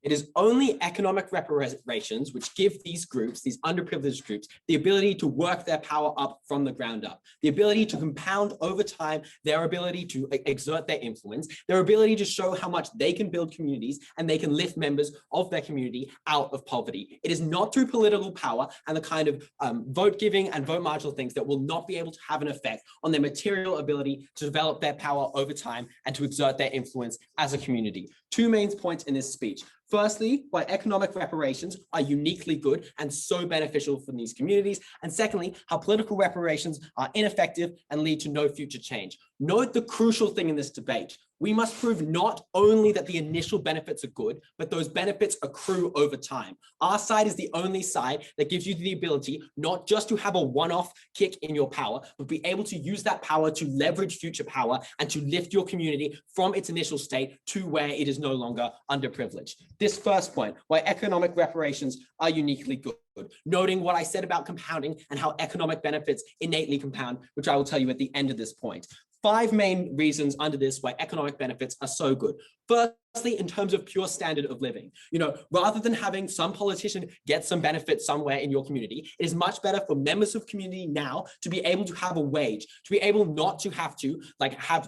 It is only economic reparations which give these groups, these underprivileged groups, the ability to work their power up from the ground up, the ability to compound over time their ability to exert their influence, their ability to show how much they can build communities and they can lift members of their community out of poverty. It is not through political power and the kind of vote giving and vote marginal things that will not be able to have an effect on their material ability to develop their power over time and to exert their influence as a community. Two main points in this speech. Firstly, why economic reparations are uniquely good and so beneficial for these communities. And secondly, how political reparations are ineffective and lead to no future change. Note the crucial thing in this debate. We must prove not only that the initial benefits are good, but those benefits accrue over time. Our side is the only side that gives you the ability not just to have a one-off kick in your power, but be able to use that power to leverage future power and to lift your community from its initial state to where it is no longer underprivileged. This first point, why economic reparations are uniquely good. Noting what I said about compounding and how economic benefits innately compound, which I will tell you at the end of this point. 5 main reasons under this why economic benefits are so good. Firstly, in terms of pure standard of living, rather than having some politician get some benefit somewhere in your community, it is much better for members of community now to be able to have a wage, to be able not to have to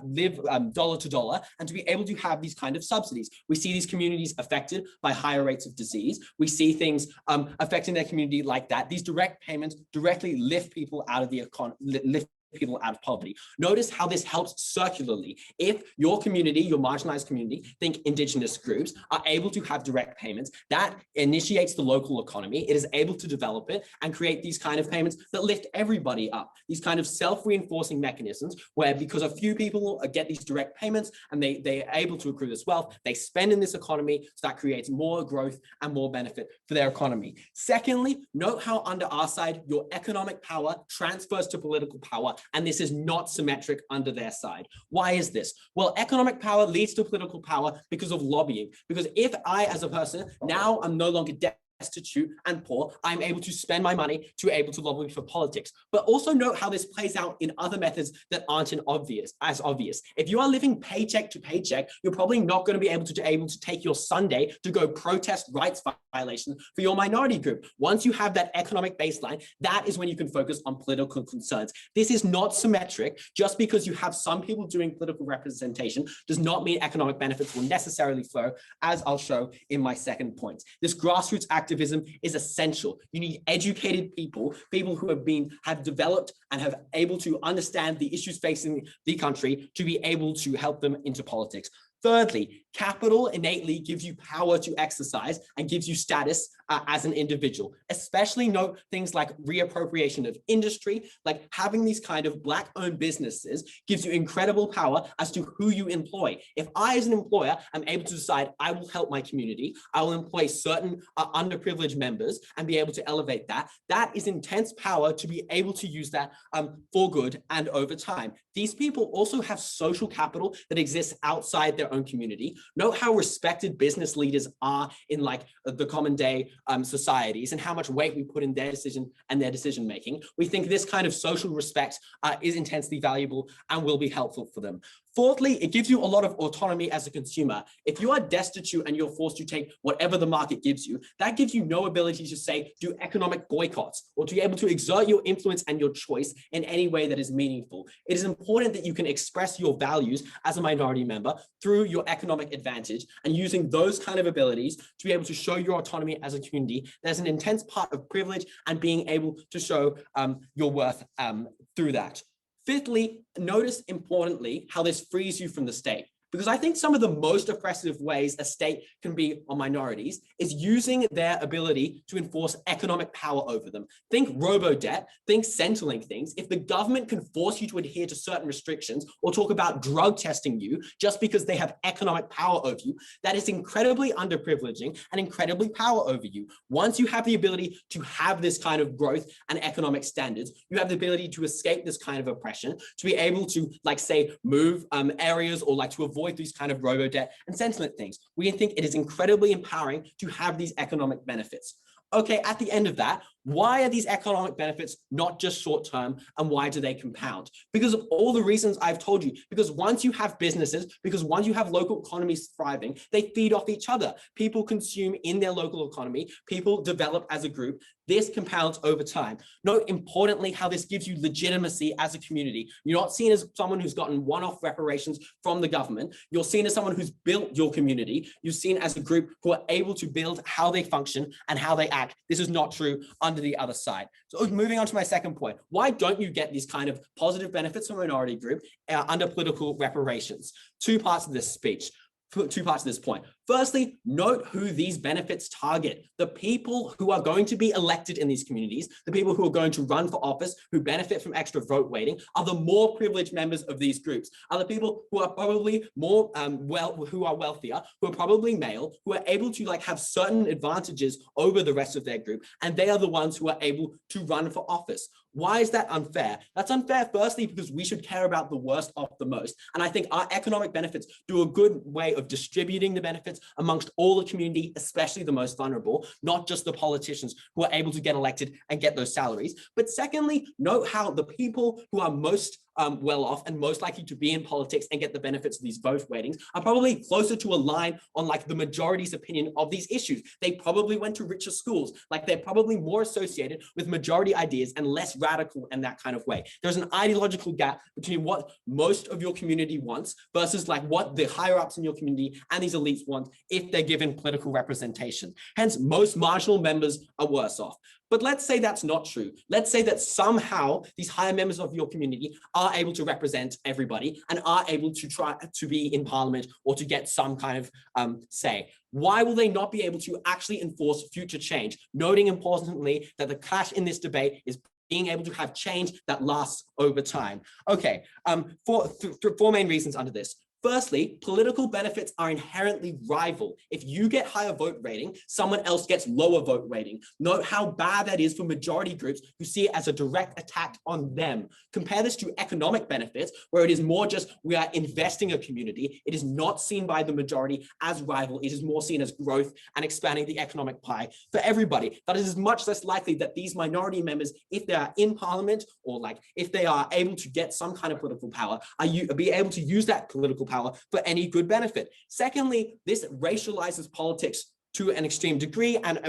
live dollar to dollar, and to be able to have these kind of subsidies. We see these communities affected by higher rates of disease. We see things affecting their community like that. These direct payments directly lift people out of the economy, people out of poverty. Notice how this helps circularly. If your community, your marginalized community, think indigenous groups, are able to have direct payments, that initiates the local economy. It is able to develop it and create these kind of payments that lift everybody up. These kind of self-reinforcing mechanisms where, because a few people get these direct payments and they are able to accrue this wealth, they spend in this economy, so that creates more growth and more benefit for their economy. Secondly, note how under our side, your economic power transfers to political power, and this is not symmetric under their side. Why is this? Well, economic power leads to political power because of lobbying. Because if I, as a person, now I'm no longer destitute and poor, I'm able to spend my money to able to lobby for politics. But also note how this plays out in other methods that aren't as obvious. If you are living paycheck to paycheck, you're probably not going to be able to take your Sunday to go protest rights violations for your minority group. Once you have that economic baseline, that is when you can focus on political concerns. This is not symmetric. Just because you have some people doing political representation does not mean economic benefits will necessarily flow, as I'll show in my second point. This grassroots activism is essential. You need educated people who have developed and have able to understand the issues facing the country to be able to help them into politics. Thirdly, capital innately gives you power to exercise and gives you status as an individual. Especially note things like reappropriation of industry, like having these kind of Black-owned businesses gives you incredible power as to who you employ. If I, as an employer, am able to decide I will help my community, I will employ certain underprivileged members and be able to elevate that, that is intense power to be able to use that for good and over time. These people also have social capital that exists outside their own community. Note how respected business leaders are in the common day societies and how much weight we put in their decision and their decision making. We think this kind of social respect is intensely valuable and will be helpful for them. Fourthly, it gives you a lot of autonomy as a consumer. If you are destitute and you're forced to take whatever the market gives you, that gives you no ability to say, do economic boycotts or to be able to exert your influence and your choice in any way that is meaningful. It is important that you can express your values as a minority member through your economic advantage, and using those kind of abilities to be able to show your autonomy as a community. There's an intense part of privilege and being able to show your worth through that. Fifthly, notice importantly how this frees you from the state. Because I think some of the most oppressive ways a state can be on minorities is using their ability to enforce economic power over them. Think robo-debt, think Centrelink things. If the government can force you to adhere to certain restrictions or talk about drug testing you just because they have economic power over you, that is incredibly underprivileging and incredibly power over you. Once you have the ability to have this kind of growth and economic standards, you have the ability to escape this kind of oppression, to be able to, say, move areas or to avoid these kind of robo-debt and Centrelink things. We think it is incredibly empowering to have these economic benefits. Okay, at the end of that, why are these economic benefits not just short-term, and why do they compound? Because of all the reasons I've told you. Because once you have businesses, because once you have local economies thriving, they feed off each other. People consume in their local economy, people develop as a group. This compounds over time. Note importantly how this gives you legitimacy as a community. You're not seen as someone who's gotten one-off reparations from the government. You're seen as someone who's built your community. You're seen as a group who are able to build how they function and how they act. This is not true under the other side. So moving on to my second point, why don't you get these kind of positive benefits from a minority group under political reparations? Two parts of this speech. Two parts of this point. Firstly, note who these benefits target. The people who are going to be elected in these communities, the people who are going to run for office, who benefit from extra vote weighting, are the more privileged members of these groups, are the people who are probably more who are wealthier, who are probably male, who are able to have certain advantages over the rest of their group, and they are the ones who are able to run for office. Why is that unfair? That's unfair, firstly, because we should care about the worst of the most. And I think our economic benefits do a good way of distributing the benefits amongst all the community, especially the most vulnerable, not just the politicians who are able to get elected and get those salaries. But secondly, note how the people who are most well off and most likely to be in politics and get the benefits of these vote weightings are probably closer to a line on the majority's opinion of these issues. They probably went to richer schools, they're probably more associated with majority ideas and less radical in that kind of way. There's an ideological gap between what most of your community wants versus what the higher ups in your community and these elites want if they're given political representation. Hence, most marginal members are worse off. But let's say that's not true. Let's say that somehow these higher members of your community are able to represent everybody and are able to try to be in parliament or to get some kind of say. Why will they not be able to actually enforce future change? Noting importantly that the clash in this debate is being able to have change that lasts over time. Okay, four main reasons under this. Firstly, political benefits are inherently rival. If you get higher vote rating, someone else gets lower vote rating. Note how bad that is for majority groups who see it as a direct attack on them. Compare this to economic benefits, where it is more just we are investing a community. It is not seen by the majority as rival. It is more seen as growth and expanding the economic pie for everybody. That is much less likely that these minority members, if they are in parliament or if they are able to get some kind of political power, be able to use that political power for any good benefit. Secondly, this racializes politics to an extreme degree and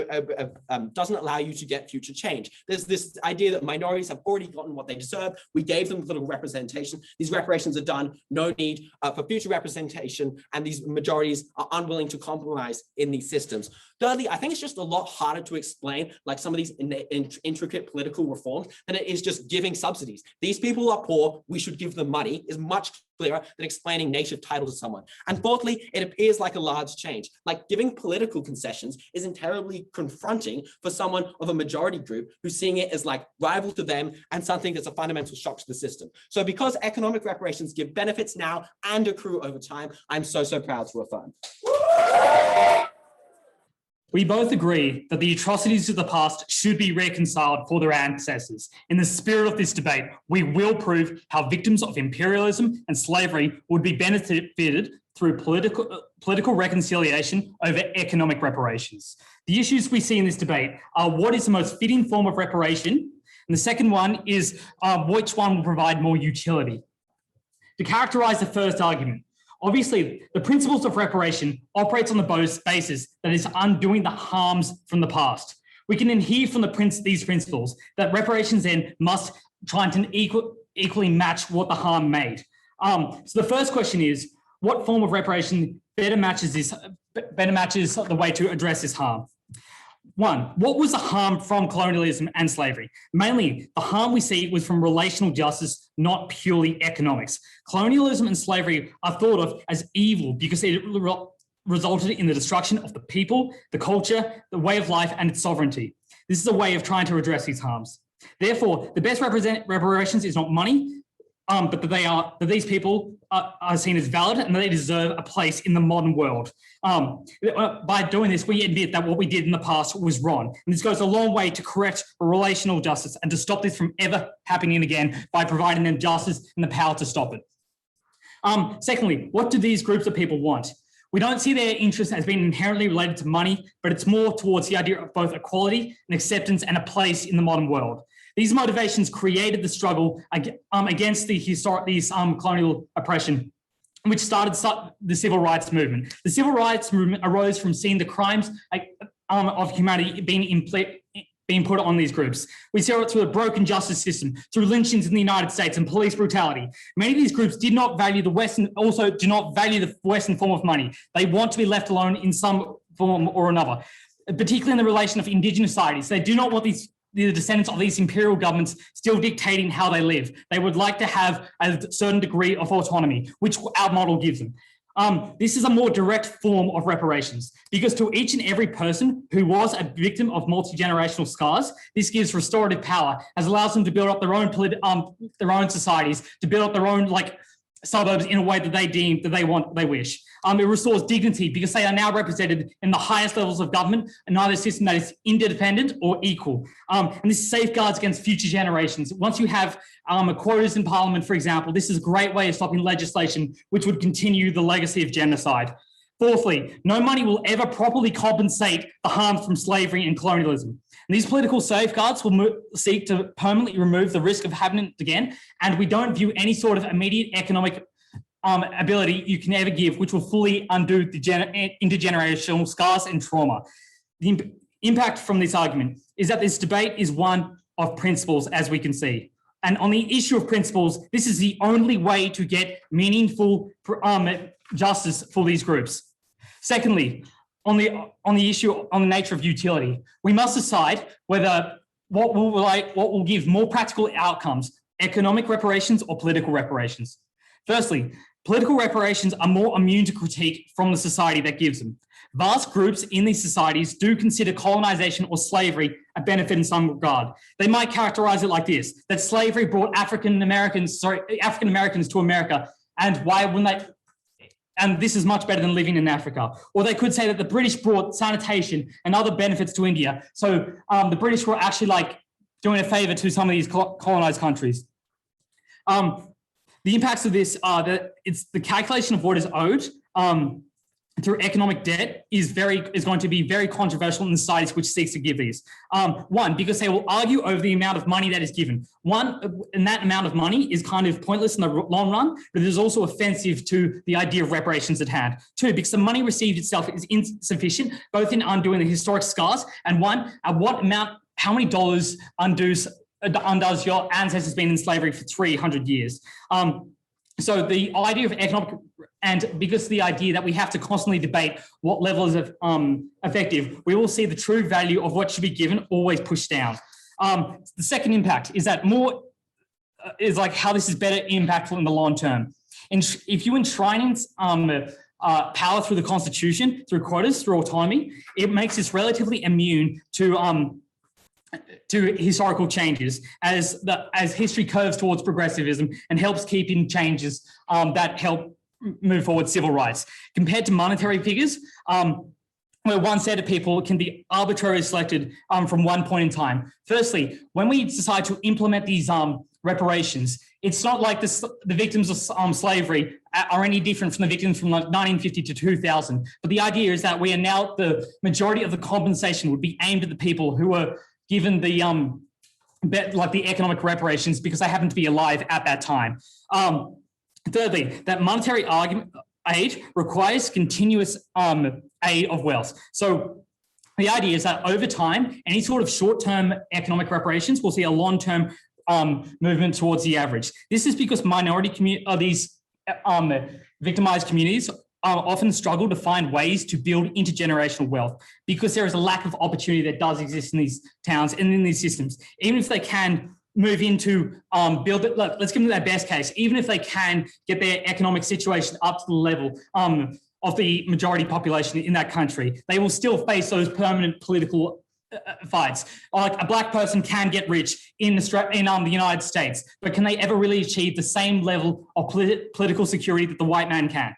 doesn't allow you to get future change. There's this idea that minorities have already gotten what they deserve. We gave them political representation. These reparations are done. No need for future representation. And these majorities are unwilling to compromise in these systems. Thirdly, I think it's just a lot harder to explain some of these intricate political reforms than it is just giving subsidies. These people are poor. We should give them money is much clearer than explaining native title to someone. And fourthly, it appears like a large change. Giving political concessions is terribly confronting for someone of a majority group who's seeing it as rival to them and something that's a fundamental shock to the system. So because economic reparations give benefits now and accrue over time, I'm so proud to affirm. We both agree that the atrocities of the past should be reconciled for their ancestors. In the spirit of this debate, we will prove how victims of imperialism and slavery would be benefited through political reconciliation over economic reparations. The issues we see in this debate are what is the most fitting form of reparation, and the second one is which one will provide more utility. To characterize the first argument, obviously, the principles of reparation operates on the basis that is undoing the harms from the past. We can infer from these principles that reparations then must try and equally match what the harm made. So the first question is, what form of reparation better matches the way to address this harm? One, what was the harm from colonialism and slavery? Mainly, the harm we see was from relational justice, not purely economics. Colonialism and slavery are thought of as evil because it resulted in the destruction of the people, the culture, the way of life, and its sovereignty. This is a way of trying to address these harms. Therefore, the best reparations is not money, but that these people are seen as valid and they deserve a place in the modern world. By doing this, we admit that what we did in the past was wrong. And this goes a long way to correct relational justice and to stop this from ever happening again by providing them justice and the power to stop it. Secondly, what do these groups of people want? We don't see their interest as being inherently related to money, but it's more towards the idea of both equality and acceptance and a place in the modern world. These motivations created the struggle against these colonial oppression, which started the civil rights movement. The civil rights movement arose from seeing the crimes of humanity being put on these groups. We saw it through a broken justice system, through lynchings in the United States and police brutality. Many of these groups did not value the Western, also do not value the Western form of money. They want to be left alone in some form or another, particularly in the relation of Indigenous societies. They do not want the descendants of these imperial governments still dictating how they live. They would like to have a certain degree of autonomy, which our model gives them. This is a more direct form of reparations because to each and every person who was a victim of multi-generational scars, this gives restorative power, as allows them to build up their own societies, to build up their own suburbs in a way that they deem that they wish. It restores dignity because they are now represented in the highest levels of government and neither system that is interdependent or equal. And this safeguards against future generations. Once you have quotas in Parliament, for example, this is a great way of stopping legislation which would continue the legacy of genocide. Fourthly, no money will ever properly compensate the harms from slavery and colonialism. And these political safeguards will seek to permanently remove the risk of happening again, and we don't view any sort of immediate economic ability you can ever give, which will fully undo the intergenerational scars and trauma. The impact from this argument is that this debate is one of principles, as we can see. And on the issue of principles, this is the only way to get meaningful justice for these groups. Secondly, on the issue on the nature of utility, we must decide whether what will give more practical outcomes, economic reparations or political reparations. Firstly, political reparations are more immune to critique from the society that gives them. Vast groups in these societies do consider colonization or slavery a benefit in some regard. They might characterize it like this, that slavery brought African Americans to America, and why wouldn't they? And this is much better than living in Africa. Or they could say that the British brought sanitation and other benefits to India. So the British were actually doing a favor to some of these colonized countries. The impacts of this are that it's the calculation of what is owed through economic debt is going to be very controversial in the societies which seeks to give these. One, because they will argue over the amount of money that is given. One, and that amount of money is kind of pointless in the long run, but it is also offensive to the idea of reparations at hand. Two, because the money received itself is insufficient, both in undoing the historic scars, and one, at what amount, how many dollars undoes your ancestors been in slavery for 300 years. So the idea of economic, and because the idea that we have to constantly debate what level is effective, we will see the true value of what should be given always pushed down. The second impact is that how this is better impactful in the long term. And if you enshrine power through the Constitution, through quotas, through autonomy, it makes us relatively immune to historical changes as history curves towards progressivism and helps keep in changes that help move forward civil rights. Compared to monetary figures, where one set of people can be arbitrarily selected from one point in time. Firstly, when we decide to implement these reparations, it's not like the victims of slavery are any different from the victims from 1950 to 2000. But the idea is that we are now, the majority of the compensation would be aimed at the people who were given the economic reparations because they happen to be alive at that time. Thirdly, that monetary aid requires continuous aid of wealth. So the idea is that over time, any sort of short-term economic reparations will see a long-term movement towards the average. This is because these victimized communities often struggle to find ways to build intergenerational wealth because there is a lack of opportunity that does exist in these towns and in these systems. Even if they can move into build it, let's give them their best case, even if they can get their economic situation up to the level of the majority population in that country, they will still face those permanent political fights. Like a black person can get rich in the United States, but can they ever really achieve the same level of political security that the white man can?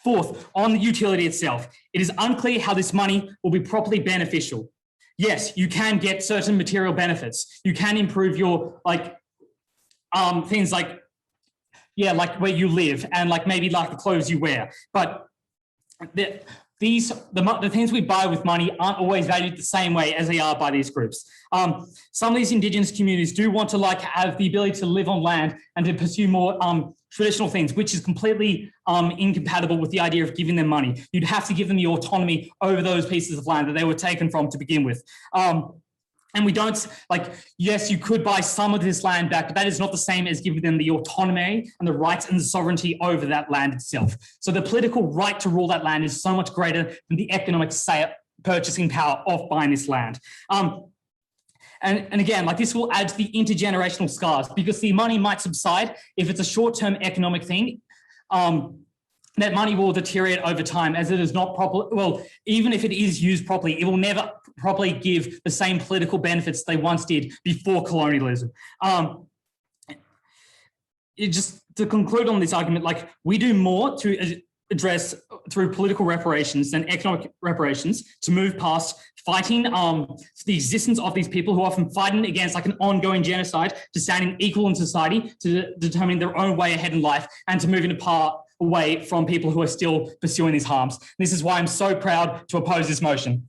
Fourth, on the utility itself, it is unclear how this money will be properly beneficial. Yes, you can get certain material benefits. You can improve your things like where you live and maybe the clothes you wear. But the things we buy with money aren't always valued the same way as they are by these groups. Some of these Indigenous communities do want to have the ability to live on land and to pursue more traditional things, which is completely incompatible with the idea of giving them money. You'd have to give them the autonomy over those pieces of land that they were taken from to begin with. And we don't, yes, you could buy some of this land back, but that is not the same as giving them the autonomy and the rights and the sovereignty over that land itself. So the political right to rule that land is so much greater than the economic purchasing power of buying this land. And again, this will add to the intergenerational scars, because the money might subside if it's a short-term economic thing. That money will deteriorate over time as it is not properly, well, even if it is used properly, it will never properly give the same political benefits they once did before colonialism. To conclude on this argument, we do more to address through political reparations than economic reparations to move past fighting the existence of these people who are often fighting against an ongoing genocide, to standing equal in society, to determining their own way ahead in life, and to moving away from people who are still pursuing these harms. This is why I'm so proud to oppose this motion.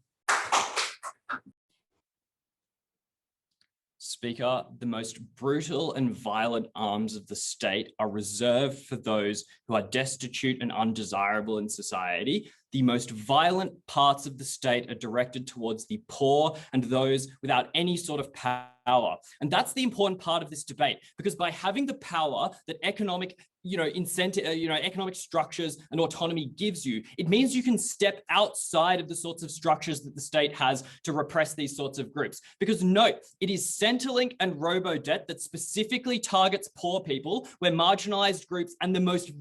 Speaker, the most brutal and violent arms of the state are reserved for those who are destitute and undesirable in society. The most violent parts of the state are directed towards the poor and those without any sort of power. And that's the important part of this debate, because by having the power that economic economic structures and autonomy gives you, it means you can step outside of the sorts of structures that the state has to repress these sorts of groups. Because note, it is Centrelink and robo-debt that specifically targets poor people, where marginalized groups and the most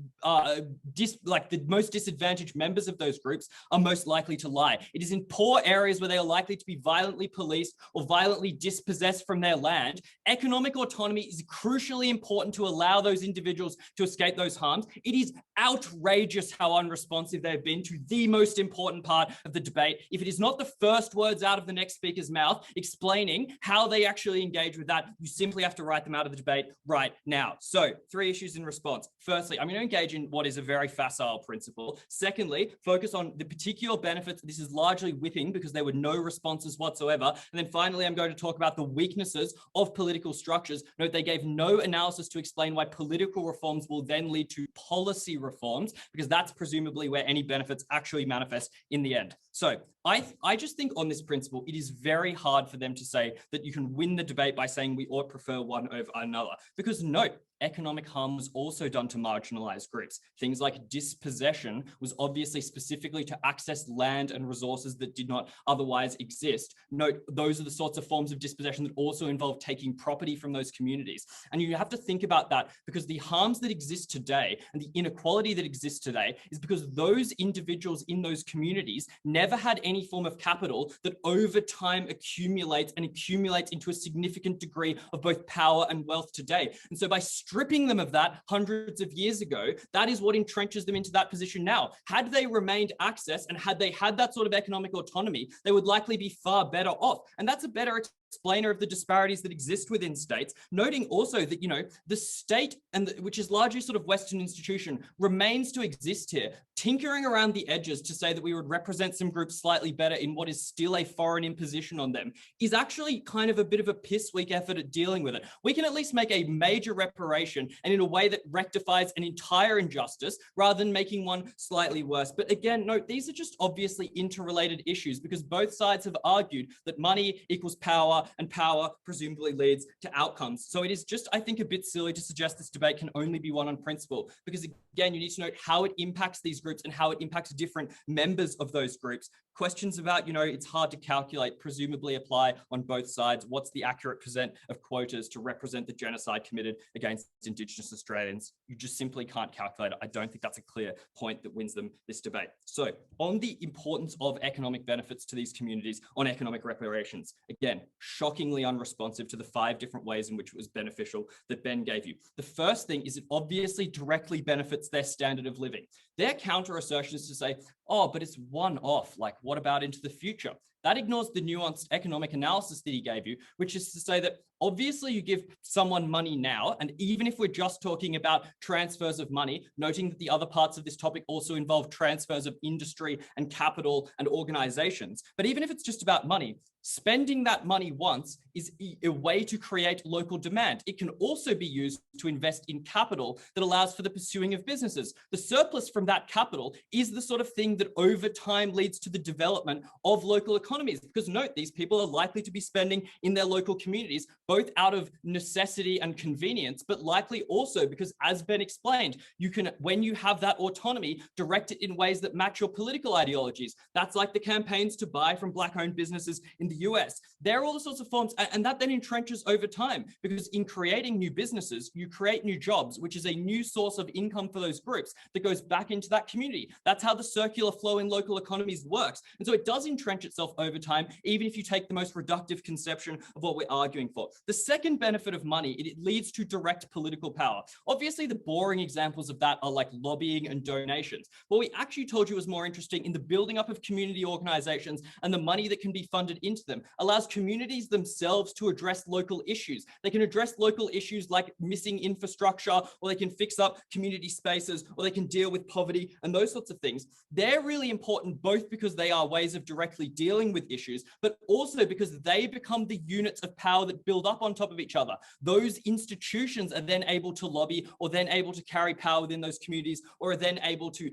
disadvantaged members of those groups are most likely to lie. It is in poor areas where they are likely to be violently policed or violently dispossessed from their land. Economic autonomy is crucially important to allow those individuals to escape those harms. It is outrageous how unresponsive they've been to the most important part of the debate. If it is not the first words out of the next speaker's mouth explaining how they actually engage with that, you simply have to write them out of the debate right now. So 3 issues in response. Firstly, I'm going to engage in what is a very facile principle. Secondly, focus on the particular benefits. This is largely whipping because there were no responses whatsoever. And then finally, I'm going to talk about the weaknesses of political structures. Note, they gave no analysis to explain why political reforms will then lead to policy reforms, because that's presumably where any benefits actually manifest in the end. So I just think on this principle, it is very hard for them to say that you can win the debate by saying we ought prefer one over another, because note, economic harm was also done to marginalized groups. Things like dispossession was obviously specifically to access land and resources that did not otherwise exist. Note, those are the sorts of forms of dispossession that also involve taking property from those communities. And you have to think about that, because the harms that exist today and the inequality that exists today is because those individuals in those communities never had any form of capital that over time accumulates into a significant degree of both power and wealth today. And so by stripping them of that hundreds of years ago, that is what entrenches them into that position now. Had they remained access and had they had that sort of economic autonomy, they would likely be far better off. And that's a better explainer of the disparities that exist within states, noting also that, the state, which is largely sort of Western institution, remains to exist here, tinkering around the edges to say that we would represent some groups slightly better in what is still a foreign imposition on them is actually kind of a bit of a piss-weak effort at dealing with it. We can at least make a major reparation, and in a way that rectifies an entire injustice rather than making one slightly worse. But again, note, these are just obviously interrelated issues, because both sides have argued that money equals power and power presumably leads to outcomes. So it is just, I think, a bit silly to suggest this debate can only be one on principle, because again, you need to note how it impacts these groups and how it impacts different members of those groups. Questions about, it's hard to calculate, presumably apply on both sides. What's the accurate percent of quotas to represent the genocide committed against Indigenous Australians? You just simply can't calculate it. I don't think that's a clear point that wins them this debate. So on the importance of economic benefits to these communities, on economic reparations, again, shockingly unresponsive to the 5 different ways in which it was beneficial that Ben gave you. The first thing is it obviously directly benefits their standard of living. Their counter assertion is to say, oh, but it's one off. Like, what about into the future? That ignores the nuanced economic analysis that he gave you, which is to say that obviously you give someone money now, and even if we're just talking about transfers of money, noting that the other parts of this topic also involve transfers of industry and capital and organizations, but even if it's just about money, spending that money once is a way to create local demand. It can also be used to invest in capital that allows for the pursuing of businesses. The surplus from that capital is the sort of thing that over time leads to the development of local economies. Because note, these people are likely to be spending in their local communities, both out of necessity and convenience, but likely also because, as Ben explained, you can, when you have that autonomy, direct it in ways that match your political ideologies. That's like the campaigns to buy from Black-owned businesses in the US. There are all sorts of forms, and that then entrenches over time, because in creating new businesses, you create new jobs, which is a new source of income for those groups that goes back into that community. That's how the circular flow in local economies works. And so it does entrench itself over time, even if you take the most reductive conception of what we're arguing for. The second benefit of money, it leads to direct political power. Obviously, the boring examples of that are like lobbying and donations. What we actually told you was more interesting in the building up of community organizations, and the money that can be funded into them allows communities themselves to address local issues. They can address local issues like missing infrastructure, or they can fix up community spaces, or they can deal with poverty and those sorts of things. They're really important, both because they are ways of directly dealing with issues, but also because they become the units of power that build up on top of each other. Those institutions are then able to lobby, or then able to carry power within those communities, or are then able to,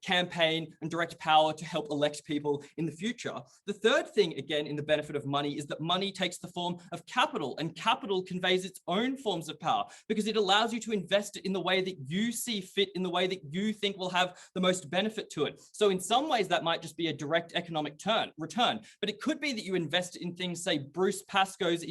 campaign and direct power to help elect people in the future. The third thing, again, in the benefit of money, is that money takes the form of capital, and capital conveys its own forms of power because it allows you to invest it in the way that you see fit, in the way that you think will have the most benefit to it. So in some ways that might just be a direct economic return, but it could be that you invest in things, say Bruce Pascoe's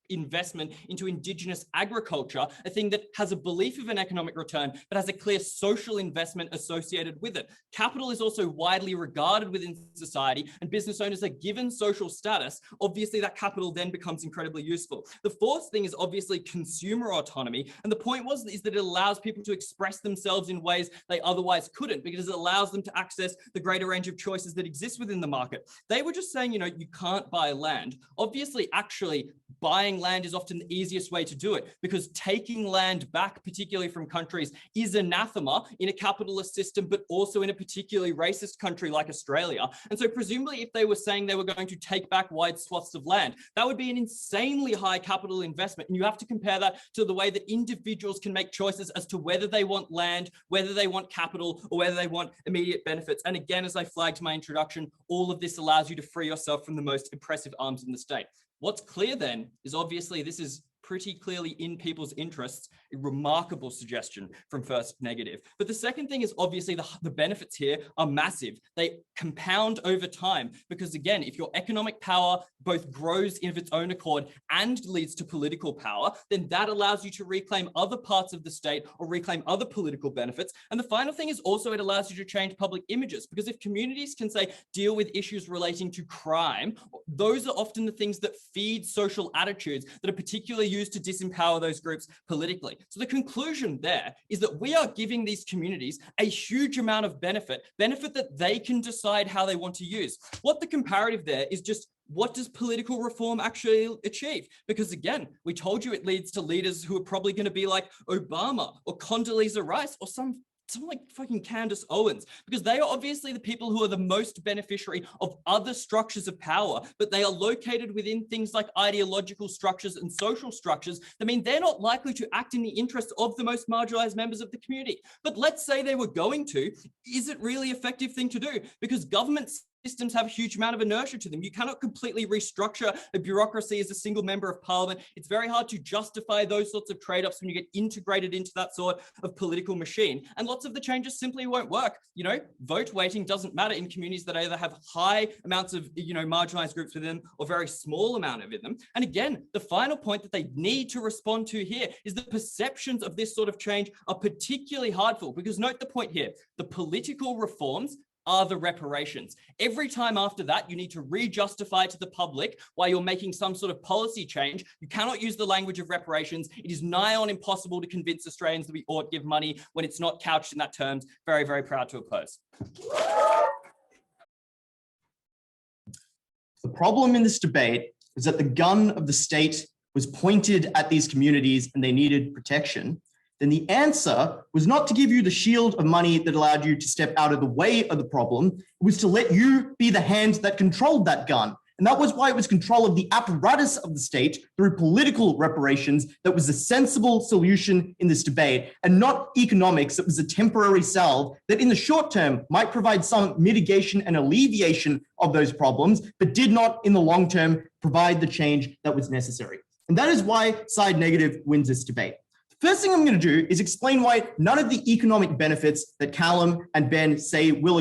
investment into indigenous agriculture, a thing that has a belief of an economic return, but has a clear social investment associated with it. Capital is also widely regarded within society, and business owners are given social status. Obviously, that capital then becomes incredibly useful. The fourth thing is obviously consumer autonomy, and the point is that it allows people to express themselves in ways they otherwise couldn't, because it allows them to access the greater range of choices that exist within the market. They were just saying, you can't buy land. Obviously, actually, buying land is often the easiest way to do it, because taking land back, particularly from countries, is anathema in a capitalist system, but also in a particularly racist country like Australia. And so presumably, if they were saying they were going to take back wide swaths of land, that would be an insanely high capital investment. And you have to compare that to the way that individuals can make choices as to whether they want land, whether they want capital, or whether they want immediate benefits. And again, as I flagged in my introduction, all of this allows you to free yourself from the most oppressive arms in the state. What's clear then is obviously this is pretty clearly in people's interests, a remarkable suggestion from First Negative. But the second thing is obviously the benefits here are massive. They compound over time because, again, if your economic power both grows of its own accord and leads to political power, then that allows you to reclaim other parts of the state or reclaim other political benefits. And the final thing is also it allows you to change public images, because if communities can, say, deal with issues relating to crime, those are often the things that feed social attitudes that are particularly used to disempower those groups politically. So the conclusion there is that we are giving these communities a huge amount of benefit that they can decide how they want to use. What the comparative there is just, what does political reform actually achieve? Because again, we told you it leads to leaders who are probably going to be like Obama or Condoleezza Rice or someone like fucking Candace Owens, because they are obviously the people who are the most beneficiary of other structures of power, but they are located within things like ideological structures and social structures that mean they're not likely to act in the interests of the most marginalized members of the community. But let's say they were going to, is it really an effective thing to do? Because government systems have a huge amount of inertia to them. You cannot completely restructure a bureaucracy as a single member of parliament. It's very hard to justify those sorts of trade-offs when you get integrated into that sort of political machine. And lots of the changes simply won't work. Vote weighting doesn't matter in communities that either have high amounts of, marginalized groups within them or very small amount of them. And again, the final point that they need to respond to here is that perceptions of this sort of change are particularly hardful, because note the point here, the political reforms are the reparations. Every time after that, you need to re-justify to the public why you're making some sort of policy change. You cannot use the language of reparations. It is nigh on impossible to convince Australians that we ought to give money when it's not couched in that terms. Very, very proud to oppose. the problem in this debate was that the gun of the state was pointed at these communities and they needed protection, then the answer was not to give you the shield of money that allowed you to step out of the way of the problem. It was to let you be the hand that controlled that gun. And that was why it was control of the apparatus of the state through political reparations that was a sensible solution in this debate, and not economics that was a temporary salve that in the short term might provide some mitigation and alleviation of those problems, but did not in the long term provide the change that was necessary. And that is why side negative wins this debate. First thing I'm going to do is explain why none of the economic benefits that Callum and Ben say will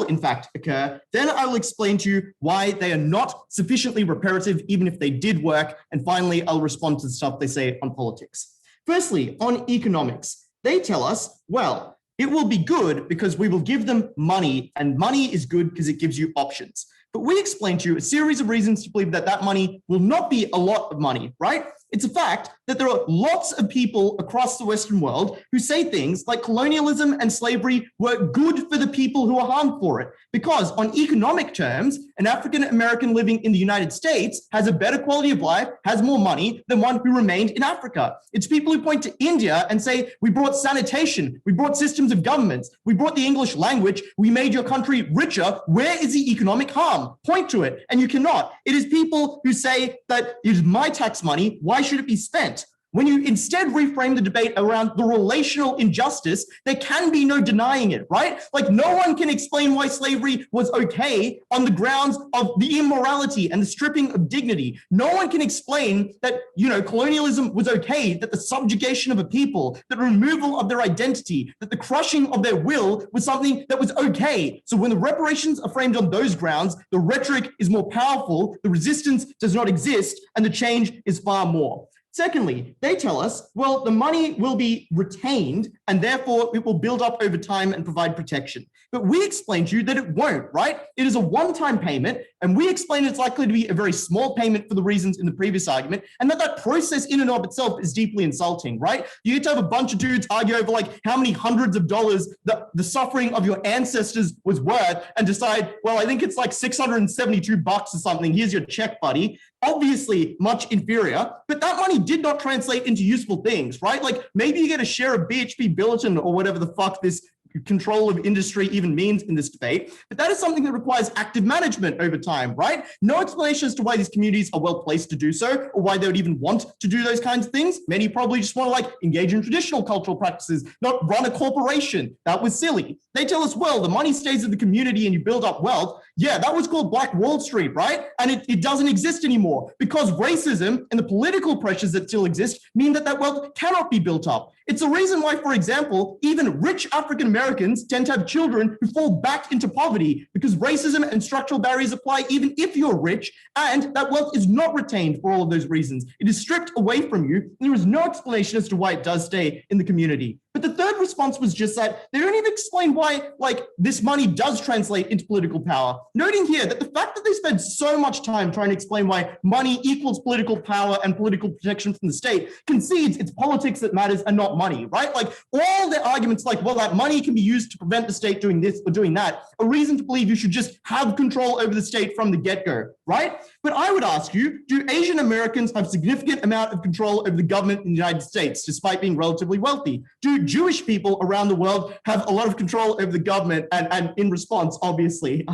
in fact occur. Then I will explain to you why they are not sufficiently reparative, even if they did work. And finally, I'll respond to the stuff they say on politics. Firstly, on economics, they tell us, well, it will be good because we will give them money, and money is good because it gives you options. But we explain to you a series of reasons to believe that that money will not be a lot of money, right? It's a fact that there are lots of people across the Western world who say things like colonialism and slavery were good for the people who are harmed for it. Because on economic terms, an African American living in the United States has a better quality of life, has more money than one who remained in Africa. It's people who point to India and say, we brought sanitation, we brought systems of governments, we brought the English language, we made your country richer. Where is the economic harm? Point to it, and you cannot. It is people who say that it is my tax money, why should it be spent? When you instead reframe the debate around the relational injustice, there can be no denying it, right? Like no one can explain why slavery was okay on the grounds of the immorality and the stripping of dignity. No one can explain that, colonialism was okay, that the subjugation of a people, that removal of their identity, that the crushing of their will was something that was okay. So when the reparations are framed on those grounds, the rhetoric is more powerful, the resistance does not exist, and the change is far more. Secondly, they tell us, well, the money will be retained and therefore it will build up over time and provide protection. But we explain to you that it won't, right? It is a one-time payment, and we explain it's likely to be a very small payment for the reasons in the previous argument, and that process in and of itself is deeply insulting, right? You get to have a bunch of dudes argue over like how many hundreds of dollars the suffering of your ancestors was worth and decide, well, I think it's like $672 or something. Here's your check, buddy. Obviously much inferior, but that money did not translate into useful things, right? Like maybe you get a share of BHP Billiton or whatever the fuck this control of industry even means in this debate, but that is something that requires active management over time, right? No explanation as to why these communities are well placed to do so or why they would even want to do those kinds of things. Many probably just want to engage in traditional cultural practices, not run a corporation. That was silly. They tell us, well, the money stays in the community and you build up wealth. Yeah, that was called Black Wall Street, right? And it doesn't exist anymore because racism and the political pressures that still exist mean that wealth cannot be built up. It's the reason why, for example, even rich African Americans tend to have children who fall back into poverty because racism and structural barriers apply even if you're rich, and that wealth is not retained for all of those reasons. It is stripped away from you, and there is no explanation as to why it does stay in the community. But the third response was just that they don't even explain why, this money does translate into political power. Noting here that the fact that they spend so much time trying to explain why money equals political power and political protection from the state concedes it's politics that matters and not money, right? All their arguments well, that money can be used to prevent the state doing this or doing that, a reason to believe you should just have control over the state from the get-go, right? But I would ask you, do Asian Americans have significant amount of control over the government in the United States, despite being relatively wealthy? Do Jewish people around the world have a lot of control over the government? And in response, obviously,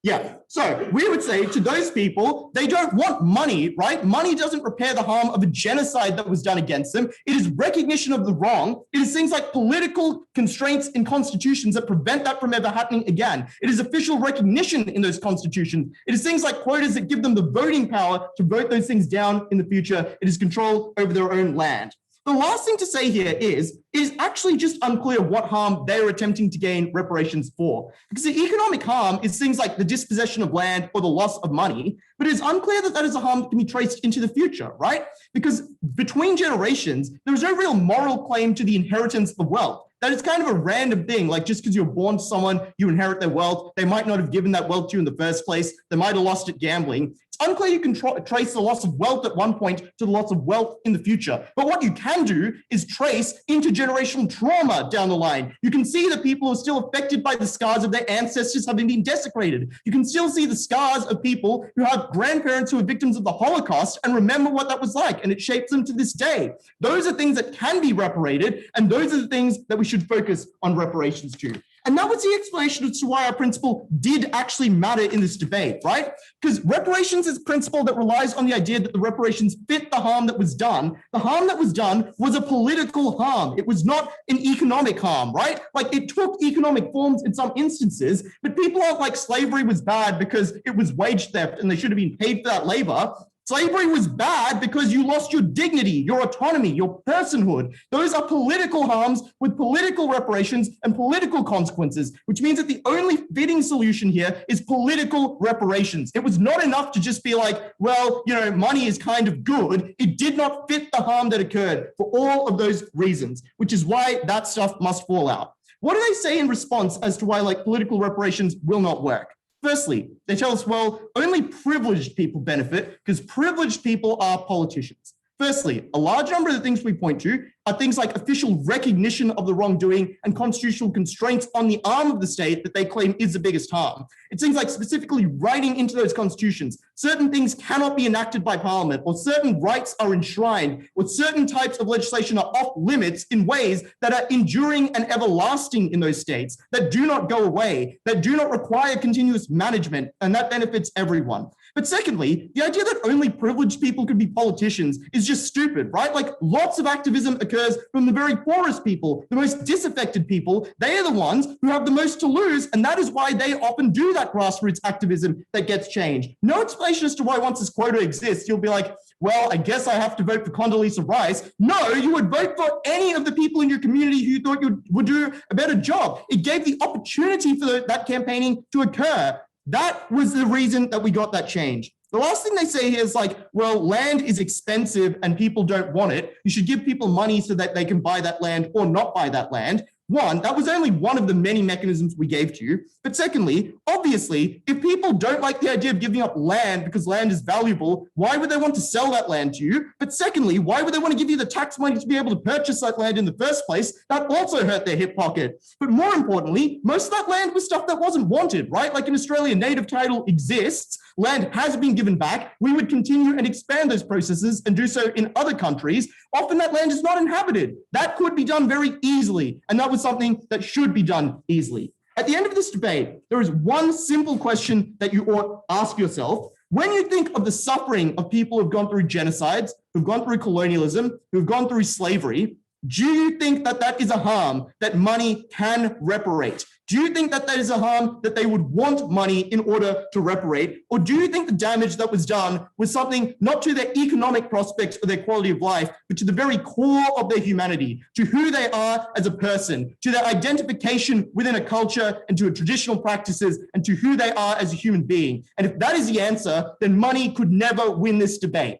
yeah. So we would say to those people, they don't want money, right? Money doesn't repair the harm of a genocide that was done against them. It is recognition of the wrong. It is things like political constraints in constitutions that prevent that from ever happening again. It is official recognition in those constitutions. It is things like quotas that give them the voting power to vote those things down in the future. It is control over their own land. The last thing to say here is it is actually just unclear what harm they are attempting to gain reparations for. Because the economic harm is things like the dispossession of land or the loss of money, but it is unclear that that is a harm that can be traced into the future, right? Because between generations, there is no real moral claim to the inheritance of wealth. that it's kind of a random thing. Like just because you're born to someone, you inherit their wealth. They might not have given that wealth to you in the first place. They might have lost it gambling. It's unclear you can trace the loss of wealth at one point to the loss of wealth in the future. But what you can do is trace intergenerational trauma down the line. You can see that people are still affected by the scars of their ancestors having been desecrated. You can still see the scars of people who have grandparents who are victims of the Holocaust and remember what that was like, and it shapes them to this day. Those are things that can be reparated, and those are the things that we should focus on reparations to. And that was the explanation as to why our principle did actually matter in this debate, right? Because reparations is a principle that relies on the idea that the reparations fit the harm that was done. The harm that was done was a political harm. It was not an economic harm, right? Like it took economic forms in some instances, but people aren't like slavery was bad because it was wage theft and they should have been paid for that labor. Slavery was bad because you lost your dignity, your autonomy, your personhood. Those are political harms with political reparations and political consequences, which means that the only fitting solution here is political reparations. It was not enough to just be like, well, you know, money is kind of good. It did not fit the harm that occurred for all of those reasons, which is why that stuff must fall out. What do they say in response as to why like political reparations will not work? Firstly, they tell us, well, only privileged people benefit because privileged people are politicians. Firstly, a large number of the things we point to are things like official recognition of the wrongdoing and constitutional constraints on the arm of the state that they claim is the biggest harm. It's things like specifically writing into those constitutions, certain things cannot be enacted by parliament, or certain rights are enshrined, or certain types of legislation are off limits in ways that are enduring and everlasting in those states, that do not go away, that do not require continuous management, and that benefits everyone. But secondly, the idea that only privileged people could be politicians is just stupid, right? Like lots of activism occurs from the very poorest people, the most disaffected people. They are the ones who have the most to lose, and that is why they often do that grassroots activism that gets change. No explanation as to why once this quota exists, you'll be like, well, I guess I have to vote for Condoleezza Rice. No, you would vote for any of the people in your community who you thought you would do a better job. It gave the opportunity for that campaigning to occur. That was the reason that we got that change. The last thing they say here is like, well, land is expensive and people don't want it. You should give people money so that they can buy that land or not buy that land. One, that was only one of the many mechanisms we gave to you. But secondly, obviously, if people don't like the idea of giving up land because land is valuable, why would they want to sell that land to you? But secondly, why would they want to give you the tax money to be able to purchase that land in the first place? That also hurt their hip pocket. But more importantly, most of that land was stuff that wasn't wanted, right? Like in Australia, native title exists. Land has been given back. We would continue and expand those processes and do so in other countries. Often that land is not inhabited. That could be done very easily. And that was something that should be done easily. At the end of this debate, there is one simple question that you ought to ask yourself. When you think of the suffering of people who've gone through genocides, who've gone through colonialism, who've gone through slavery, do you think that that is a harm that money can reparate? Do you think that that is a harm that they would want money in order to reparate? Or do you think the damage that was done was something not to their economic prospects or their quality of life, but to the very core of their humanity, to who they are as a person, to their identification within a culture and to traditional practices and to who they are as a human being? And if that is the answer, then money could never win this debate.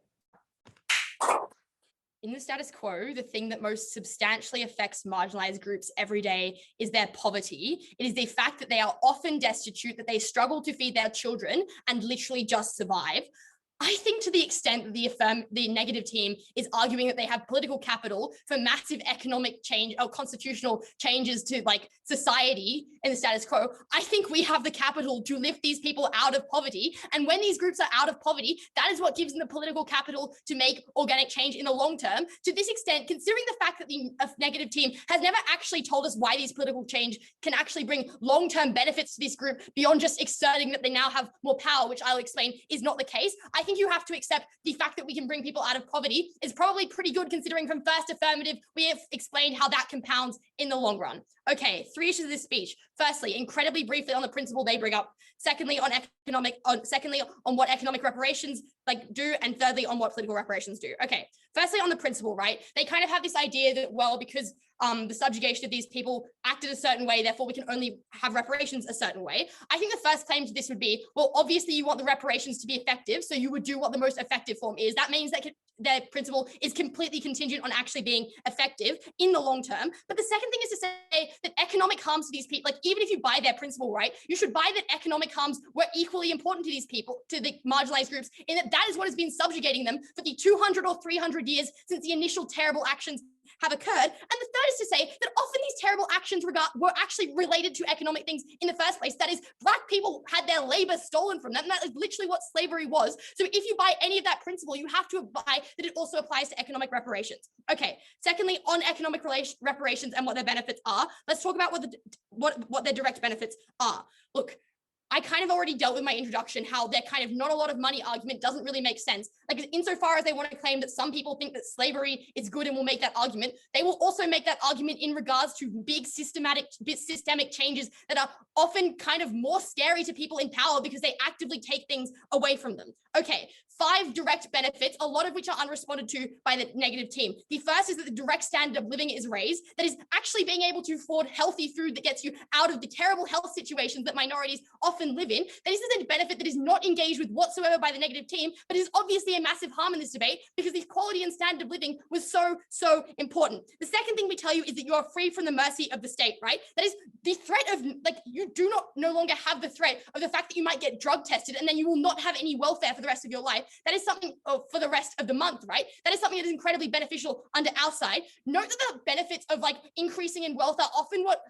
In the status quo, the thing that most substantially affects marginalized groups every day is their poverty. It is the fact that they are often destitute, that they struggle to feed their children and literally just survive. I think to the extent that the negative team is arguing that they have political capital for massive economic change or constitutional changes to like society in the status quo, I think we have the capital to lift these people out of poverty. And when these groups are out of poverty, that is what gives them the political capital to make organic change in the long term. To this extent, considering the fact that the negative team has never actually told us why these political change can actually bring long-term benefits to this group beyond just exerting that they now have more power, which I'll explain is not the case, I think you have to accept the fact that we can bring people out of poverty is probably pretty good considering from first affirmative, we have explained how that compounds in the long run. Okay, 3 issues of this speech. Firstly, incredibly briefly on the principle they bring up. Secondly, on what economic reparations do, and thirdly, on what political reparations do. Okay, firstly, on the principle, right? They kind of have this idea that, well, because the subjugation of these people acted a certain way, therefore we can only have reparations a certain way. I think the first claim to this would be, well, obviously you want the reparations to be effective, so you would do what the most effective form is. That means that their principle is completely contingent on actually being effective in the long term. But the second thing is to say that economic harms to these people, like even if you buy their principle, right, you should buy that economic harms were equally important to these people, to the marginalized groups, in that that is what has been subjugating them for the 200 or 300 years since the initial terrible actions have occurred. And the third is to say that often these terrible actions were actually related to economic things in the first place. That is, Black people had their labor stolen from them. And that is literally what slavery was. So if you buy any of that principle, you have to buy that it also applies to economic reparations. Okay, secondly, on economic reparations and what their benefits are, let's talk about what their direct benefits are. Look, I kind of already dealt with my introduction, how their kind of not a lot of money argument doesn't really make sense. Like insofar as they want to claim that some people think that slavery is good and will make that argument, they will also make that argument in regards to big systemic changes that are often kind of more scary to people in power because they actively take things away from them. Okay, 5 direct benefits, a lot of which are unresponded to by the negative team. The first is that the direct standard of living is raised. That is actually being able to afford healthy food that gets you out of the terrible health situations that minorities often live in. This is a benefit that is not engaged with whatsoever by the negative team, but is obviously a massive harm in this debate because the quality and standard of living was so important. The second thing we tell you is that you are free from the mercy of the state, right? That is the threat of, like, you do not no longer have the threat of the fact that you might get drug tested and then you will not have any welfare for the rest of your life. That is something for the rest of the month, right? That is something that is incredibly beneficial under our side. Note that the benefits of like increasing in wealth are often what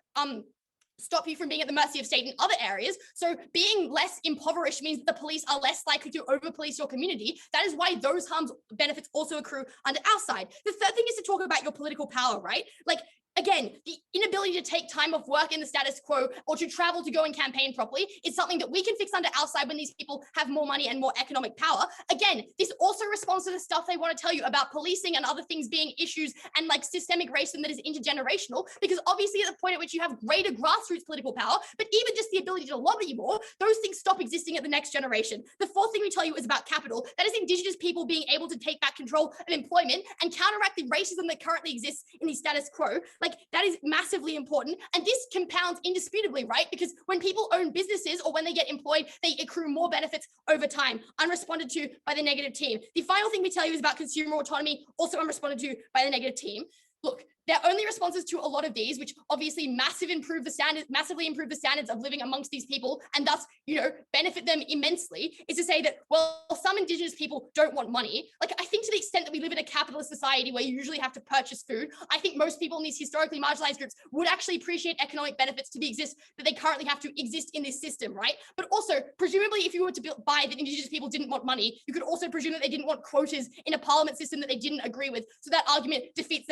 stop you from being at the mercy of state in other areas. So being less impoverished means that the police are less likely to over-police your community. That is why those harms benefits also accrue under our side. The third thing is to talk about your political power, right? Like, again, the inability to take time off work in the status quo or to travel to go and campaign properly is something that we can fix under our side when these people have more money and more economic power. Again, this also responds to the stuff they want to tell you about policing and other things being issues and like systemic racism that is intergenerational, because obviously at the point at which you have greater grassroots political power, but even just the ability to lobby more, those things stop existing at the next generation. The fourth thing we tell you is about capital. That is Indigenous people being able to take back control of employment and counteract the racism that currently exists in the status quo. Like, that is massively important. And this compounds indisputably, right? Because when people own businesses or when they get employed, they accrue more benefits over time, unresponded to by the negative team. The final thing we tell you is about consumer autonomy, also unresponded to by the negative team. Look, their only responses to a lot of these, which obviously massively improve the standards of living amongst these people, and thus, you know, benefit them immensely, is to say that, well, some Indigenous people don't want money. Like, I think to the extent that we live in a capitalist society where you usually have to purchase food, I think most people in these historically marginalized groups would actually appreciate economic benefits to exist that they currently have to exist in this system, right? But also, presumably, if you were to buy that Indigenous people didn't want money, you could also presume that they didn't want quotas in a parliament system that they didn't agree with. So that argument defeats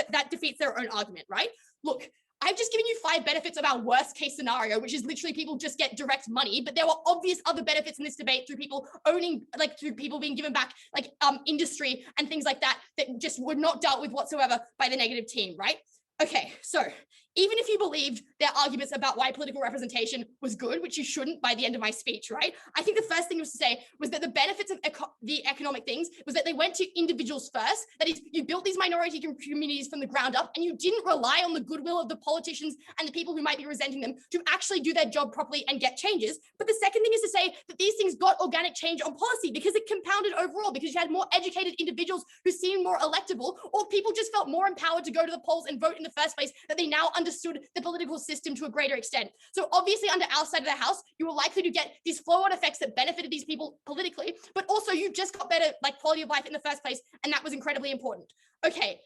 their own argument, right? Look, I've just given you 5 benefits of our worst case scenario, which is literally people just get direct money, but there were obvious other benefits in this debate through people owning, like through people being given back like industry and things like that, that just were not dealt with whatsoever by the negative team, right? Okay, so even if you believed their arguments about why political representation was good, which you shouldn't by the end of my speech, right? I think the first thing was to say was that the benefits of the economic things was that they went to individuals first. That is, you built these minority communities from the ground up and you didn't rely on the goodwill of the politicians and the people who might be resenting them to actually do their job properly and get changes. But the second thing is to say that these things got organic change on policy because it compounded overall, because you had more educated individuals who seemed more electable, or people just felt more empowered to go to the polls and vote in the first place, that they now understood the political system to a greater extent. So obviously under our side of the house, you were likely to get these flow-on effects that benefited these people politically, but also you just got better like quality of life in the first place, and that was incredibly important. Okay,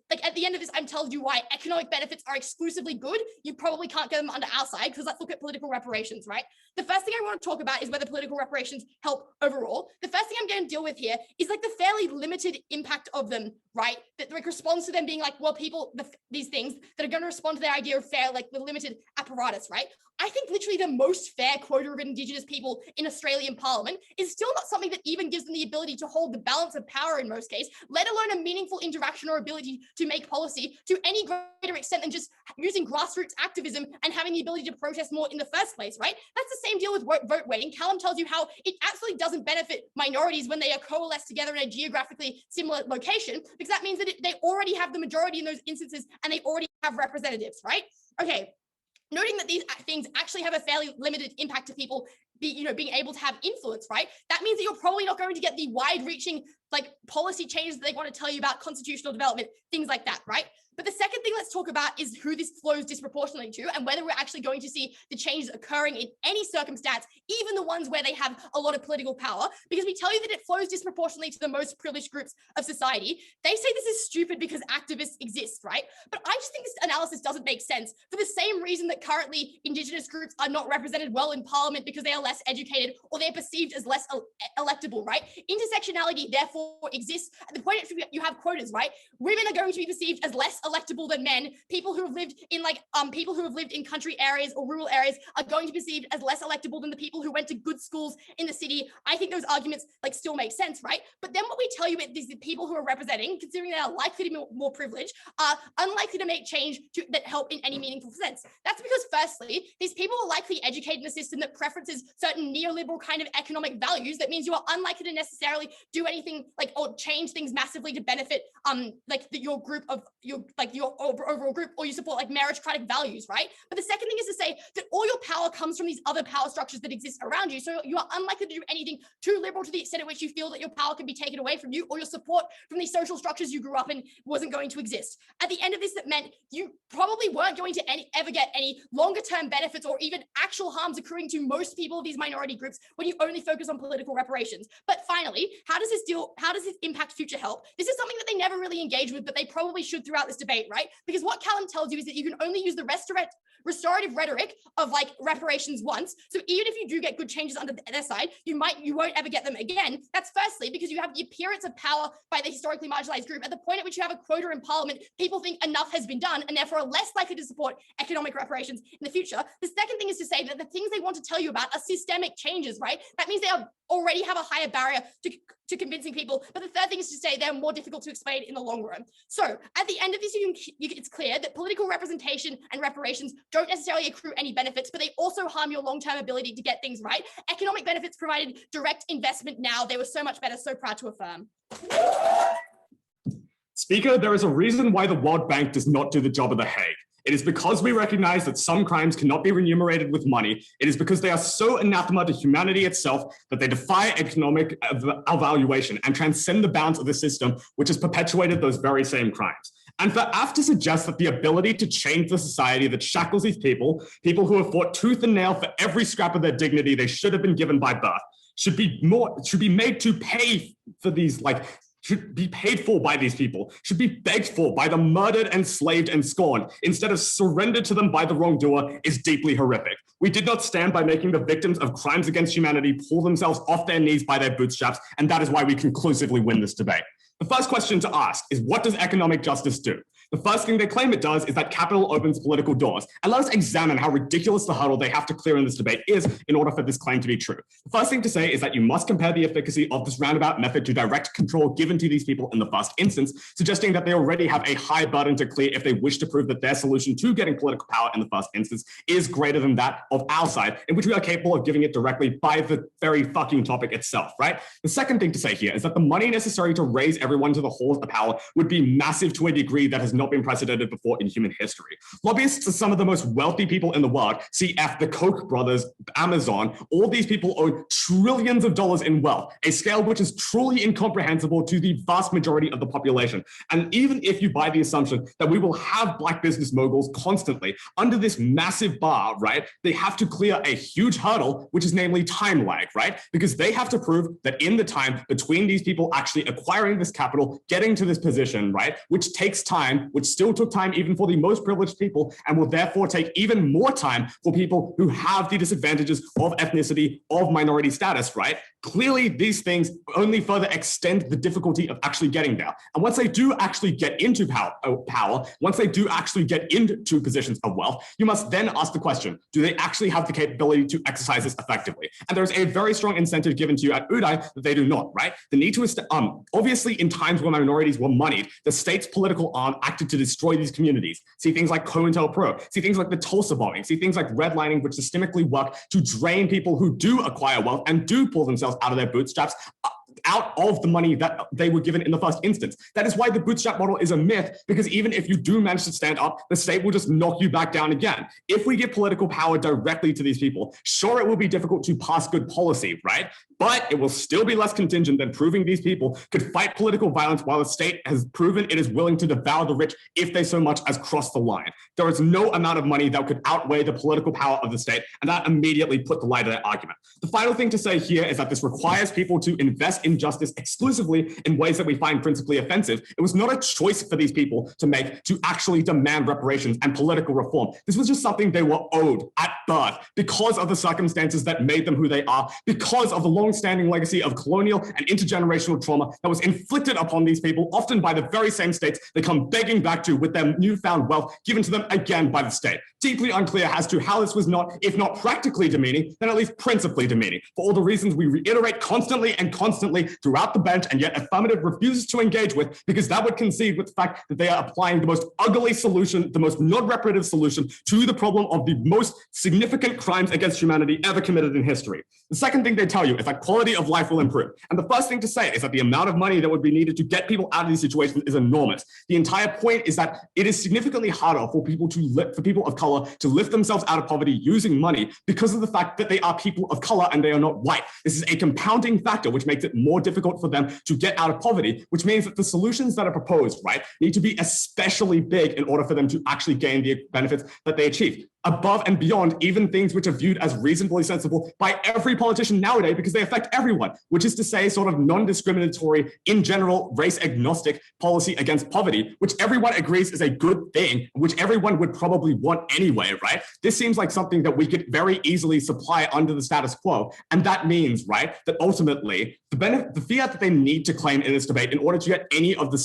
like at the end of this, I'm telling you why economic benefits are exclusively good. You probably can't get them under our side, because let's look at political reparations, right? The first thing I want to talk about is whether political reparations help overall. The first thing I'm going to deal with here is like the fairly limited impact of them, right? That like responds to them being like, well, people, these things that are going to respond to the idea of fair, like the limited apparatus, right? I think literally the most fair quota of Indigenous people in Australian Parliament is still not something that even gives them the ability to hold the balance of power in most cases, let alone a meaningful interaction or ability to make policy to any greater extent than just using grassroots activism and having the ability to protest more in the first place, right? That's the same deal with vote weighting. Callum tells you how it absolutely doesn't benefit minorities when they are coalesced together in a geographically similar location, because that means that they already have the majority in those instances and they already have representatives, right? Okay. Noting that these things actually have a fairly limited impact to people being able to have influence, right? That means that you're probably not going to get the wide-reaching like policy changes that they want to tell you about, constitutional development, things like that, right? But the second thing let's talk about is who this flows disproportionately to and whether we're actually going to see the changes occurring in any circumstance, even the ones where they have a lot of political power, because we tell you that it flows disproportionately to the most privileged groups of society. They say this is stupid because activists exist, right? But I just think this analysis doesn't make sense for the same reason that currently Indigenous groups are not represented well in Parliament because they are less educated or they're perceived as less electable, right? Intersectionality therefore exists at the point at which you have quotas, right? Women are going to be perceived as less electable than men. People who have lived in country areas or rural areas are going to be perceived as less electable than the people who went to good schools in the city. I think those arguments like still make sense, right? But then what we tell you is the people who are representing, considering they are likely to be more privileged, are unlikely to make change that help in any meaningful sense. That's because firstly, these people are likely educated in a system that preferences certain neoliberal kind of economic values. That means you are unlikely to necessarily do anything like or change things massively to benefit your group of your overall group, or you support like meritocratic values, right? But the second thing is to say that all your power comes from these other power structures that exist around you. So you are unlikely to do anything too liberal to the extent at which you feel that your power can be taken away from you, or your support from these social structures you grew up in wasn't going to exist. At the end of this, that meant you probably weren't going to ever get any longer term benefits or even actual harms accruing to most people of these minority groups when you only focus on political reparations. But finally, how does this impact future help? This is something that they never really engage with, but they probably should throughout this debate, right? Because what Callum tells you is that you can only use the restorative rhetoric of like reparations once. So even if you do get good changes under their side, you won't ever get them again. That's firstly because you have the appearance of power by the historically marginalized group. At the point at which you have a quota in Parliament, people think enough has been done and therefore are less likely to support economic reparations in the future. The second thing is to say that the things they want to tell you about are systemic changes, right? That means they already have a higher barrier to convincing people. But the third thing is to say they're more difficult to explain in the long run. So at the end of this, it's clear that political representation and reparations don't necessarily accrue any benefits, but they also harm your long-term ability to get things right. Economic benefits provided direct investment now. They were so much better, so proud to affirm. Speaker, there is a reason why the World Bank does not do the job of The Hague. It is because we recognize that some crimes cannot be remunerated with money. It is because they are so anathema to humanity itself that they defy economic evaluation and transcend the bounds of the system, which has perpetuated those very same crimes. And for AF to suggest that the ability to change the society that shackles these people who have fought tooth and nail for every scrap of their dignity they should have been given by birth, should be made to pay for these, should be paid for by these people, should be begged for by the murdered, enslaved, and scorned, instead of surrendered to them by the wrongdoer, is deeply horrific. We did not stand by making the victims of crimes against humanity pull themselves off their knees by their bootstraps, and that is why we conclusively win this debate. The first question to ask is, what does economic justice do? The first thing they claim it does is that capital opens political doors. And let us examine how ridiculous the hurdle they have to clear in this debate is in order for this claim to be true. The first thing to say is that you must compare the efficacy of this roundabout method to direct control given to these people in the first instance, suggesting that they already have a high burden to clear if they wish to prove that their solution to getting political power in the first instance is greater than that of our side, in which we are capable of giving it directly by the very fucking topic itself, right? The second thing to say here is that the money necessary to raise everyone to the halls of power would be massive to a degree that has not been precedented before in human history. Lobbyists are some of the most wealthy people in the world. CF, the Koch brothers, Amazon, all these people own trillions of dollars in wealth, a scale which is truly incomprehensible to the vast majority of the population. And even if you buy the assumption that we will have black business moguls constantly under this massive bar, right, they have to clear a huge hurdle, which is namely time lag, right? Because they have to prove that in the time between these people actually acquiring this capital, getting to this position, right, which takes time, which still took time even for the most privileged people, and will therefore take even more time for people who have the disadvantages of ethnicity, of minority status, right? Clearly, these things only further extend the difficulty of actually getting there. And once they do actually get into power, once they do actually get into positions of wealth, you must then ask the question, do they actually have the capability to exercise this effectively? And there's a very strong incentive given to you at Udai that they do not, right? The need to, obviously in times where minorities were moneyed, the state's political arm acted to destroy these communities. See things like COINTELPRO, see things like the Tulsa bombing, see things like redlining, which systemically work to drain people who do acquire wealth and do pull themselves out of their bootstraps, out of the money that they were given in the first instance. That is why the bootstrap model is a myth, because even if you do manage to stand up, the state will just knock you back down again. If we give political power directly to these people, sure, it will be difficult to pass good policy, right? But it will still be less contingent than proving these people could fight political violence while the state has proven it is willing to devour the rich if they so much as cross the line. There is no amount of money that could outweigh the political power of the state, and that immediately put the lie to their argument. The final thing to say here is that this requires people to invest in justice exclusively in ways that we find principally offensive. It was not a choice for these people to make to actually demand reparations and political reform. This was just something they were owed at birth because of the circumstances that made them who they are, because of the long-standing legacy of colonial and intergenerational trauma that was inflicted upon these people, often by the very same states they come begging back to with their newfound wealth given to them again by the state. Deeply unclear as to how this was not, if not practically demeaning, then at least principally demeaning, for all the reasons we reiterate constantly and constantly throughout the bench, and yet Affirmative refuses to engage with, because that would concede with the fact that they are applying the most ugly solution, the most non-reparative solution to the problem of the most significant crimes against humanity ever committed in history. The second thing they tell you is that quality of life will improve. And the first thing to say is that the amount of money that would be needed to get people out of these situations is enormous. The entire point is that it is significantly harder for people of color to lift themselves out of poverty using money because of the fact that they are people of color and they are not white. This is a compounding factor which makes it more difficult for them to get out of poverty, which means that the solutions that are proposed, right, need to be especially big in order for them to actually gain the benefits that they achieve, above and beyond even things which are viewed as reasonably sensible by every politician nowadays because they affect everyone, which is to say sort of non-discriminatory, in general, race-agnostic policy against poverty, which everyone agrees is a good thing, which everyone would probably want anyway, right? This seems like something that we could very easily supply under the status quo. And that means, right, that ultimately the fiat that they need to claim in this debate in order to get any of the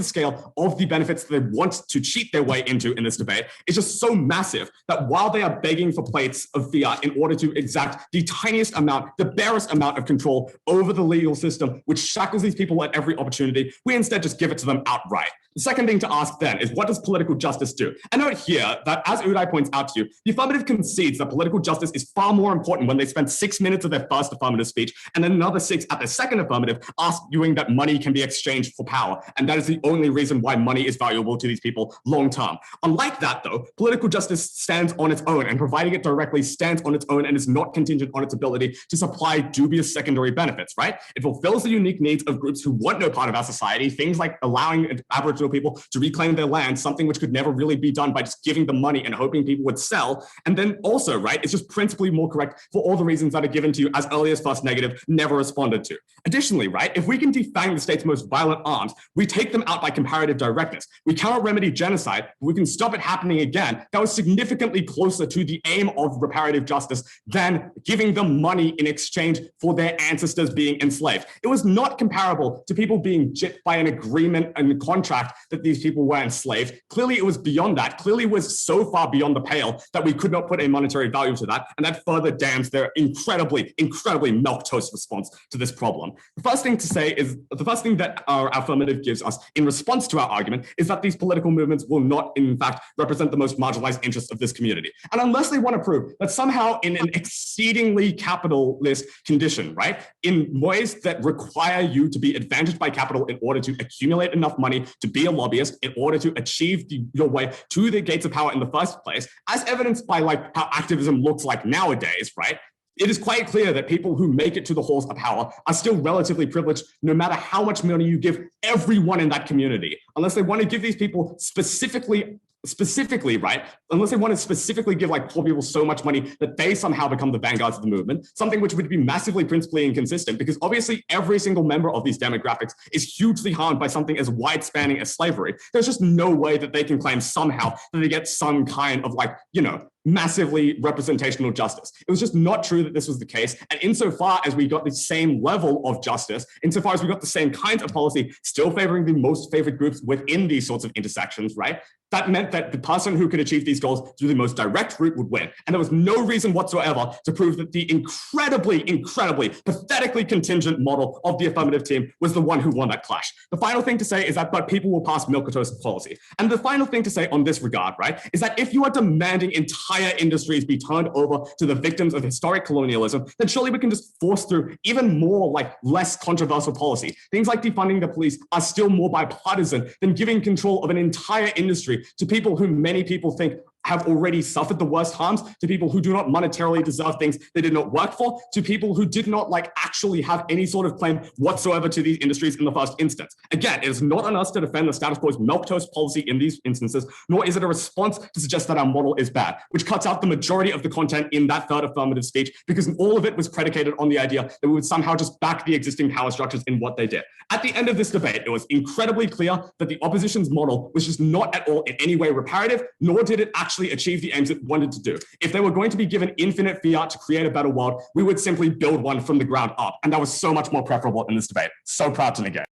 scale of the benefits that they want to cheat their way into in this debate is just so massive that while they are begging for plates of fiat in order to exact the tiniest amount, the barest amount of control over the legal system, which shackles these people at every opportunity, we instead just give it to them outright. The second thing to ask then is, what does political justice do? And note here that, as Udai points out to you, the Affirmative concedes that political justice is far more important when they spend 6 minutes of their first affirmative speech and then another 6 at their second affirmative arguing that money can be exchanged for power. And that is the only reason why money is valuable to these people long term. Unlike that, though, political justice stands on its own, and providing it directly stands on its own and is not contingent on its ability to supply dubious secondary benefits, right? It fulfills the unique needs of groups who want no part of our society, things like allowing Aboriginal people to reclaim their land, something which could never really be done by just giving them money and hoping people would sell. And then also, right, it's just principally more correct for all the reasons that are given to you as early as first negative, never responded to. Additionally, right, if we can defang the state's most violent arms, we take them out by comparative directness. We cannot remedy genocide, but we can stop it happening again. That was significantly closer to the aim of reparative justice than giving them money in exchange for their ancestors being enslaved. It was not comparable to people being gypped by an agreement and contract that these people were enslaved. Clearly, it was beyond that. Clearly, it was so far beyond the pale that we could not put a monetary value to that, and that further damns their incredibly milquetoast response to this problem. The first thing to say is, the first thing that our affirmative gives us in response to our argument is that these political movements will not, in fact, represent the most marginalized interests of this community. And unless they want to prove that somehow in an exceedingly capitalist condition, right, in ways that require you to be advantaged by capital in order to accumulate enough money to be a lobbyist, in order to achieve your way to the gates of power in the first place, as evidenced by like how activism looks like nowadays, right? It is quite clear that people who make it to the halls of power are still relatively privileged, no matter how much money you give everyone in that community, unless they want to give these people specifically, right? Unless they want to specifically give like poor people so much money that they somehow become the vanguards of the movement, something which would be massively principally inconsistent, because obviously every single member of these demographics is hugely harmed by something as wide-spanning as slavery. There's just no way that they can claim somehow that they get some kind of like, you know, massively representational justice. It was just not true that this was the case. And insofar as we got the same level of justice, insofar as we got the same kinds of policy, still favoring the most favored groups within these sorts of intersections, right? That meant that the person who could achieve these goals through the most direct route would win. And there was no reason whatsoever to prove that the incredibly, pathetically contingent model of the affirmative team was the one who won that clash. The final thing to say is that, but people will pass milquetoast policy. And the final thing to say on this regard, right, is that if you are demanding entire industries be turned over to the victims of historic colonialism, then surely we can just force through even more like less controversial policy. Things like defunding the police are still more bipartisan than giving control of an entire industry to people who many people think have already suffered the worst harms, to people who do not monetarily deserve things they did not work for, to people who did not actually have any sort of claim whatsoever to these industries in the first instance. Again, it is not on us to defend the status quo's milquetoast policy in these instances, nor is it a response to suggest that our model is bad, which cuts out the majority of the content in that third affirmative speech, because all of it was predicated on the idea that we would somehow just back the existing power structures in what they did. At the end of this debate, it was incredibly clear that the opposition's model was just not at all in any way reparative, nor did it actually achieve the aims it wanted to do. If they were going to be given infinite fiat to create a better world, we would simply build one from the ground up. And that was so much more preferable in this debate. So proud to negate.